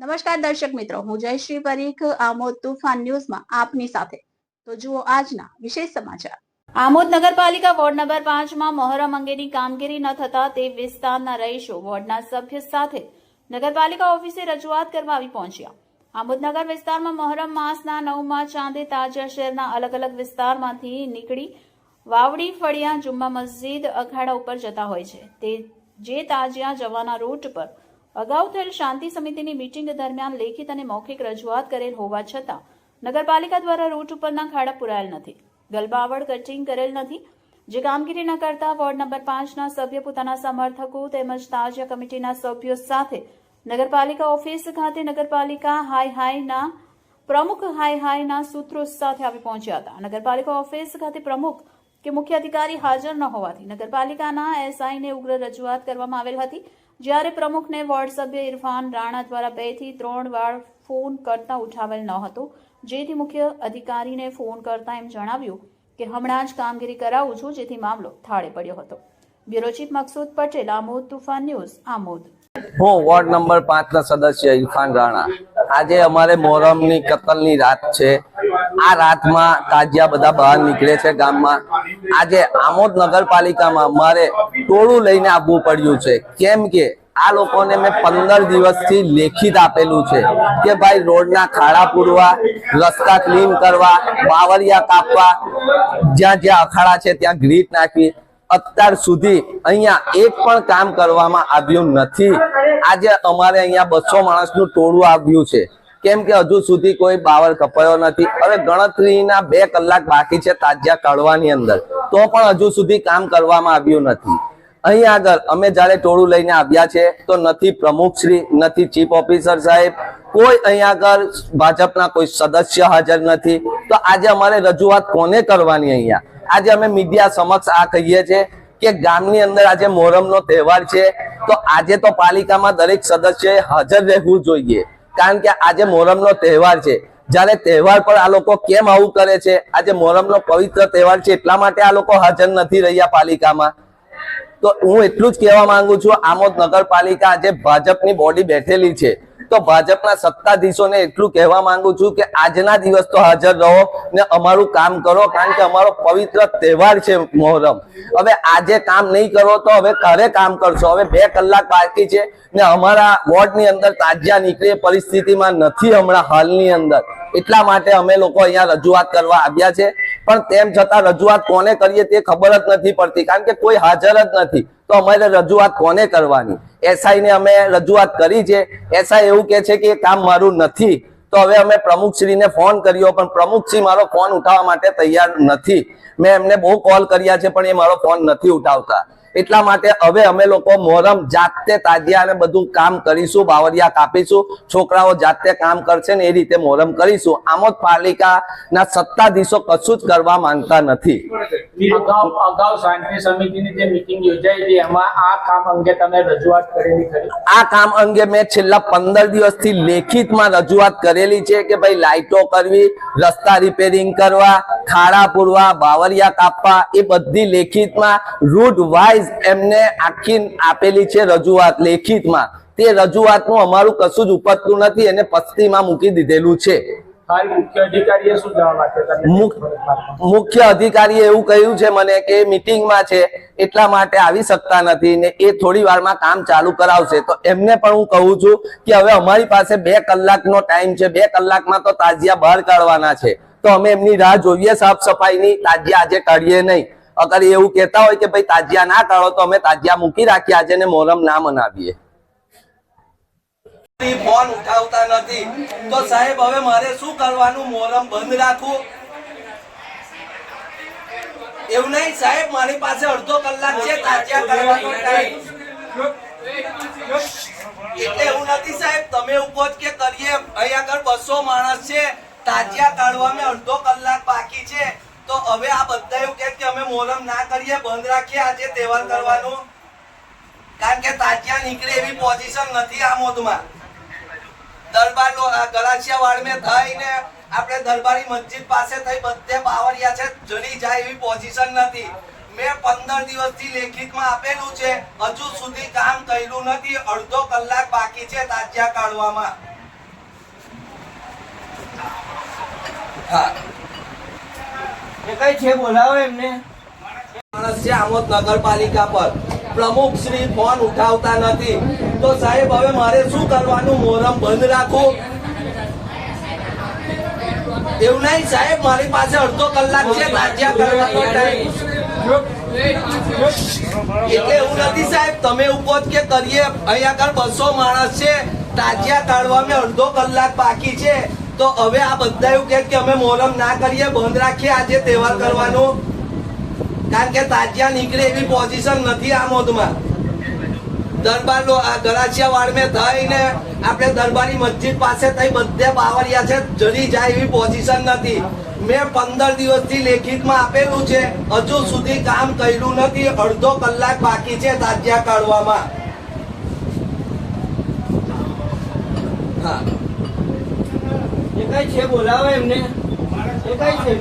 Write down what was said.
નમસ્કાર દર્શક મિત્રો, હું જયશ્રી પરીખ આમોદ તુફાન ન્યૂઝમાં આપની સાથે. તો જુઓ આજના વિશેષ સમાચાર. આમોદ નગરપાલિકા વોર્ડ નંબર 5માં મહોરમ અંગેની કામગીરી ન થતા તે વિસ્તારના રહીશો વોર્ડના સભ્ય સાથે નગરપાલિકા ઓફિસે રજૂઆત કરવા આવી પહોંચ્યા. આમોદ નગર વિસ્તારમાં મહોરમ માસના 9મા ચાંદે તાજિયા શહેરના અલગ અલગ વિસ્તારમાંથી નીકળી વાવડી ફળિયા જુમ્મા મસ્જિદ અખાડા ઉપર જતા હોય છે. તે જે તાજિયા જવાના રૂટ પર અગાઉ થયેલ શાંતિ સમિતિની મીટિંગ દરમિયાન લેખિત અને મૌખિક રજૂઆત કરેલ હોવા છતાં નગરપાલિકા દ્વારા રૂટ ઉપરના ખાડા પુરાયેલ નથી, ગલબાવડ કટિંગ કરેલ નથી. જે કામગીરી ન કરતા વોર્ડ નંબર 5ના સભ્ય પોતાના સમર્થકો તેમજ તાજિયા કમિટીના સભ્યો સાથે નગરપાલિકા ઓફિસ ખાતે નગરપાલિકા હાઈના પ્રમુખ હાઈના સૂત્રો સાથે આવી પહોંચ્યા હતા. નગરપાલિકા ઓફિસ ખાતે પ્રમુખ કે મુખ્ય અધિકારી હાજર ન હોવાથી નગરપાલિકાના એસઆઈને ઉગ્ર રજૂઆત કરવામાં આવેલ હતી. જ્યારે પ્રમુખને વોર્ડ સભ્ય ઇરફાન રાણા દ્વારા 2 થી 3 વાર ફોન કરતા ઉઠાવેલ ન હતો, જેથી મુખ્ય અધિકારીને ફોન કરતા એમ જણાવ્યું કે હમણાં જ કામગીરી કરાવું છું, જેથી મામલો થાળે પડ્યો હતો. Bureau chief Maqsood Patel, Amod Toofan news, Amod. હું વોર્ડ નંબર 5ના સદસ્ય ઇરફાન રાણા. આજે અમારે મોહરમની કતલની રાત છે. આ રાતમાં તાજિયા બધા બહાર નીકળે છે ગામમાં. આજે આમોદ નગરપાલિકામાં અમારે ટોળું લઈને આવવું પડ્યું છે, કેમ કે આ લોકોને મેં 15 દિવસથી લેખિત આપેલું છે કે ભાઈ રોડના ખાડા પૂરવા, રસ્તા ક્લીન કરવા, બાવરિયા કાપવા, જ્યાં જ્યાં અખાડા છે ત્યાં ગ્રીટ નાખવી. અત્યાર સુધી અહીંયા એક પણ કામ કરવામાં આવ્યું નથી. આજે અમારે અહીંયા 200 માણસનું ટોળું આવ્યું છે, કેમ કે હજુ સુધી કોઈ બાવર કપાયો નથી. હવે ગણતરીના 2 કલાક બાકી છે તાજિયા કાઢવાની અંદર, તો પણ હજુ સુધી કામ કરવામાં આવ્યું નથી. અહીં આગળ અમે જયારે ટોળું લઈને આવ્યા છે તો નથી પ્રમુખશ્રી, નથી ચીફ ઓફિસર સાહેબ, કોઈ અહીં આગળ ભાજપના કોઈ સદસ્ય હાજર નથી. તો આજે અમારે રજૂઆત કોને કરવાની? અહીંયા આજે અમે મીડિયા સમક્ષ આ કહીએ છીએ કે ગામની અંદર આજે મોહરમનો તહેવાર છે, તો આજે તો પાલિકામાં દરેક સદસ્યએ હાજર રહેવું જોઈએ, કારણ કે આજે મોહરમનો તહેવાર છે. જ્યારે તહેવાર પર આ લોકો કેમ આવું કરે છે? આજે મોહરમનો પવિત્ર તહેવાર છે એટલા માટે આ લોકો હાજર નથી રહ્યા પાલિકામાં. તો હું એટલું જ કહેવા માંગુ છું, આમોદ નગરપાલિકા આજે ભાજપની બોડી બેઠેલી છે, તો ભાજપના સત્તાધીશોને એટલું કહેવા માંગુ છું કે આજના દિવસ તો હાજર રહો ને અમારું કામ કરો, કારણ કે અમારો પવિત્ર તહેવાર છે મોહરમ. હવે આજે કામ નહીં કરો તો હવે ક્યારે કામ કરશો? હવે 2 કલાક બાકી છે ને અમારા વોર્ડની અંદર તાજિયા નીકળે પરિસ્થિતિમાં નથી હમણાં હાલની અંદર. એટલા માટે અમે લોકો અહીંયા રજૂઆત કરવા આવ્યા છે, પણ તેમ છતાં રજૂઆત કોને કરીએ તે ખબર જ નથી પડતી, કારણ કે કોઈ હાજર જ નથી. તો અમારે રજૂઆત કોને કરવાની? એસઆઈ ને અમે રજૂઆત કરી છે. એસઆઈ એવું કે છે કે કામ મારું નથી. તો હવે અમે પ્રમુખશ્રીને ફોન કર્યો, પણ પ્રમુખશ્રી મારો ફોન ઉઠાવવા માટે તૈયાર નથી. મેં એમને બહુ કોલ કર્યા છે, પણ એ મારો ફોન નથી ઉઠાવતા. એટલા માટે હવે અમે લોકો મોહરમ જાતે તાજિયા અને બધું કામ કરીશું, બાવરિયા કાપીશું, છોકરાઓ જાતે કામ કરશે ને એ રીતે મોહરમ કરીશું. આમોદ પાલિકાના સત્તાધીશો કશું જ કરવા માંગતા નથી. અગાઉ શાંતિ સમિતિની જે મીટિંગ યોજાઈ હતી એમાં આ કામ અંગે તમે રજૂઆત કરેલી ખરી? આ કામ અંગે મેં છેલ્લા 15 દિવસથી લેખિતમાં રજૂઆત કરેલી છે કે ભાઈ લાઇટો કરવી, રસ્તા રિપેરિંગ કરવા, ખાડા પૂરવા, બાવરિયા કાપવા, એ બધી લેખિતમાં રૂટ વાઇઝ એમને આખી આપેલી છે રજૂઆત લેખિતમાં. તે રજૂઆતનું અમારું કશું જ ઉપજતું નથી, એને પસ્તીમાં મૂકી દીધેલું છે. મુખ્ય અધિકારીએ એવું કહ્યું છે મને કે મીટિંગમાં છે એટલા માટે આવી શકતા નથી ને એ થોડી વારમાં કામ ચાલુ કરાવશે. તો એમને પણ હું કહું છું કે હવે અમારી પાસે 2 કલાકનો ટાઈમ છે, 2 કલાકમાં તો તાજિયા બહાર કાઢવાના છે, તો અમે એમની રાહ જોઈએ સાફ સફાઈની. તાજિયા આજે કાઢીએ નહીં. અગર એવું કહેતા હોય કે ભાઈ તાજિયા ના કાઢો તો અમે તાજિયા મૂકી રાખીએ આજે ને મોહરમ ના મનાવીએ. ફોન ઉઠાવતા નથી તો સાહેબ હવે મારે શું કરવાનું? મોહરમ બંધ રાખવું? એવું નહીં સાહેબ, મારી પાસે અડધો કલાક છે તાજિયા કરવાનો ટાઈમ. એટલે એવું નથી સાહેબ, તમે એવું કહો કે કરીએ. અહીંયા આગળ 200 માણસ છે, તાજિયા કાઢવામાં અડધો કલાક બાકી છે, તો હવે આ બધા એવું કે અમે મોહરમ ના કરીએ, બંધ રાખીએ આજે તહેવાર કરવાનું, કારણ કે તાજિયા નીકળે એવી પોઝિશન નથી આમોદમાં. દરબાર ગલાસિયા વાડમાં થઈને આપણે દરબારી મસ્જિદ પાસે થઈ બધે બાવરિયા છે, જડી જાય એવી પોઝિશન નથી. મેં 15 દિવસથી લેખિતમાં આપેલું છે, હજુ સુધી કામ કર્યું નથી. અડધો કલાક બાકી છે તાજિયા કાઢવામાં. હા એ કઈ છે બોલાવો એમને. માણસ છે આમોદ નગરપાલિકા પર પ્રમુખ શ્રી ફોન ઉઠાવતા નથી, તો સાહેબ હવે મારે શું કરવાનું? મોહરમ બંધ રાખું? એવું નહીં સાહેબ, મારી પાસે અડધો કલાક છે તાજિયા કરવાનો ટાઈમ. એટલે એવું નથી સાહેબ, તમે ઉપો જ કે કરીએ. અહીંયા આગળ 200 માણસ છે, તાજિયા કાઢવામાં અડધો કલાક બાકી છે, તો હવે આ બધા એવું કે અમે મોહરમ ના કરીએ, બંધ રાખીએ આજે તહેવાર કરવાનું. કારણ કે તાજિયા નીકળે એવી પોઝિશન નથી આમોદમાં. દરબાર ગરાસિયા વાડ મેં થઈને આપણે દરબારી મસ્જિદ પાસે થઈ બધે બાવરિયા છે, જડી જાય એવી પોઝિશન નથી. મેં 15 દિવસથી લેખિતમાં આપેલું છે, હજુ સુધી કામ કર્યું નથી. અડધો કલાક બાકી છે તાજિયા કાઢવામાં. હા એ કઈ છે બોલાવો એમને. એ કઈ છે